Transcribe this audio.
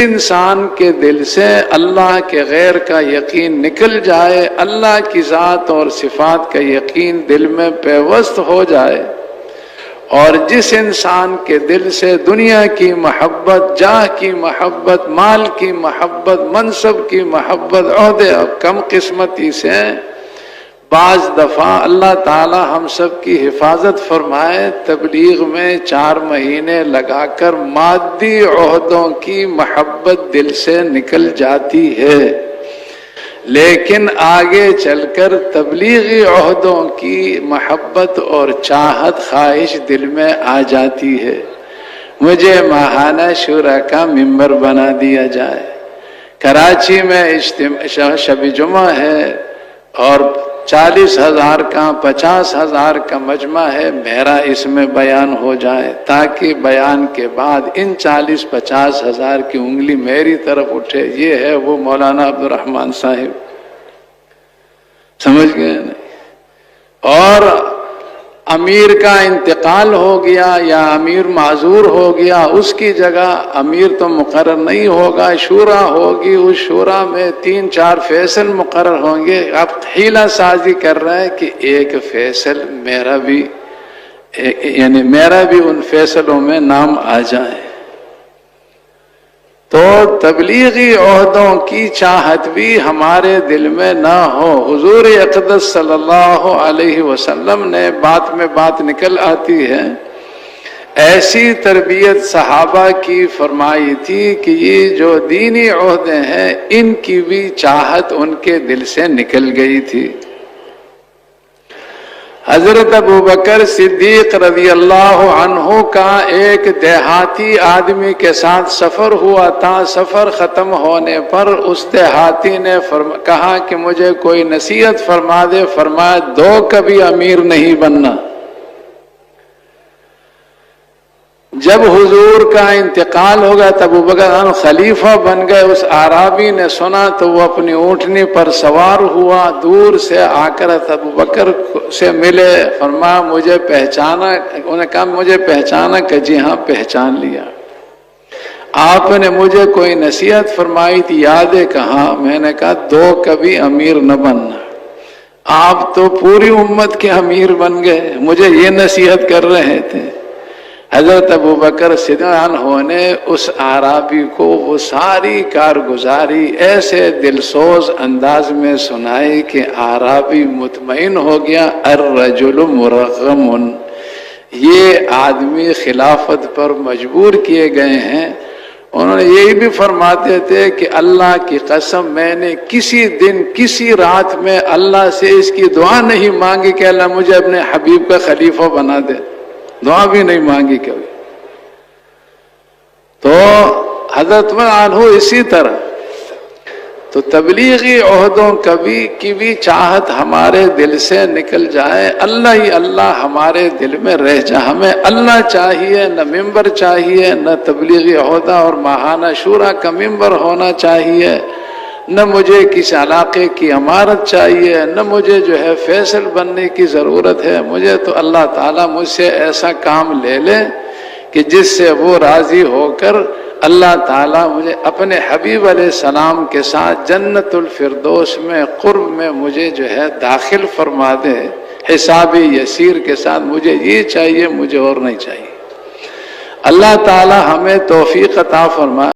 انسان کے دل سے اللہ کے غیر کا یقین نکل جائے، اللہ کی ذات اور صفات کا یقین دل میں پیوست ہو جائے، اور جس انسان کے دل سے دنیا کی محبت، جاہ کی محبت، مال کی محبت، منصب کی محبت، عہدے اور کم قسمتی سے بعض دفعہ اللہ تعالی ہم سب کی حفاظت فرمائے، تبلیغ میں 4 مہینے لگا کر مادی عہدوں کی محبت دل سے نکل جاتی ہے، لیکن آگے چل کر تبلیغی عہدوں کی محبت اور چاہت، خواہش دل میں آ جاتی ہے۔ مجھے ماہانہ شورا کا ممبر بنا دیا جائے، کراچی میں شب جمعہ ہے اور 40,000 کا 50,000 کا مجمع ہے، میرا اس میں بیان ہو جائے، تاکہ بیان کے بعد ان 40-50,000 کی انگلی میری طرف اٹھے، یہ ہے وہ مولانا عبدالرحمن صاحب، سمجھ گئے نہیں؟ اور امیر کا انتقال ہو گیا یا امیر معذور ہو گیا، اس کی جگہ امیر تو مقرر نہیں ہوگا، شورا ہوگی، اس شورا میں 3-4 فیصل مقرر ہوں گے۔ اب حیلہ سازی کر رہے ہیں کہ ایک فیصل میرا بھی، یعنی میرا بھی ان فیصلوں میں نام آ جائے۔ تو تبلیغی عہدوں کی چاہت بھی ہمارے دل میں نہ ہو۔ حضور اقدس صلی اللہ علیہ وسلم نے بات میں بات نکل آتی ہے، ایسی تربیت صحابہ کی فرمائی تھی کہ یہ جو دینی عہدے ہیں ان کی بھی چاہت ان کے دل سے نکل گئی تھی۔ حضرت ابوبکر صدیق رضی اللہ عنہ کا ایک دیہاتی آدمی کے ساتھ سفر ہوا تھا، سفر ختم ہونے پر اس دیہاتی نے کہا کہ مجھے کوئی نصیحت فرما دے، فرمایا 2 کبھی امیر نہیں بننا۔ جب حضور کا انتقال ہو گیا تب ابوبکر خلیفہ بن گئے، اس اعرابی نے سنا تو وہ اپنی اونٹنی پر سوار ہوا، دور سے آ کر ابوبکر سے ملے، فرمایا مجھے پہچانا؟ انہوں نے کہا مجھے پہچانا؟ کہ جی ہاں پہچان لیا۔ آپ نے مجھے کوئی نصیحت فرمائی تھی، یاد ہے؟ کہاں؟ میں نے کہا 2 کبھی امیر نہ بننا۔ آپ تو پوری امت کے امیر بن گئے، مجھے یہ نصیحت کر رہے تھے۔ حضرت ابوبکر صدیق عنہ نے اس اعرابی کو وہ ساری کارگزاری ایسے دلسوز انداز میں سنائی کہ اعرابی مطمئن ہو گیا، الرجل مرغم، یہ آدمی خلافت پر مجبور کیے گئے ہیں۔ انہوں نے یہی بھی فرماتے تھے کہ اللہ کی قسم میں نے کسی دن کسی رات میں اللہ سے اس کی دعا نہیں مانگی کہ اللہ مجھے اپنے حبیب کا خلیفہ بنا دے، دعا بھی نہیں مانگی کبھی۔ تو حضرت عنہ اسی طرح تو تبلیغی عہدوں کی بھی چاہت ہمارے دل سے نکل جائے، اللہ ہی اللہ ہمارے دل میں رہ جائے، ہمیں اللہ چاہیے، نہ ممبر چاہیے، نہ تبلیغی عہدہ اور ماہانہ شورا کا ممبر ہونا چاہیے، نہ مجھے کسی علاقے کی امارت چاہیے، نہ مجھے جو ہے فیصل بننے کی ضرورت ہے۔ مجھے تو اللہ تعالیٰ مجھ سے ایسا کام لے لے کہ جس سے وہ راضی ہو کر اللہ تعالیٰ مجھے اپنے حبیب علیہ السلام کے ساتھ جنت الفردوس میں قرب میں مجھے جو ہے داخل فرما دے، حساب یسیر کے ساتھ۔ مجھے یہ چاہیے، مجھے اور نہیں چاہیے۔ اللہ تعالیٰ ہمیں توفیق عطا فرمائے۔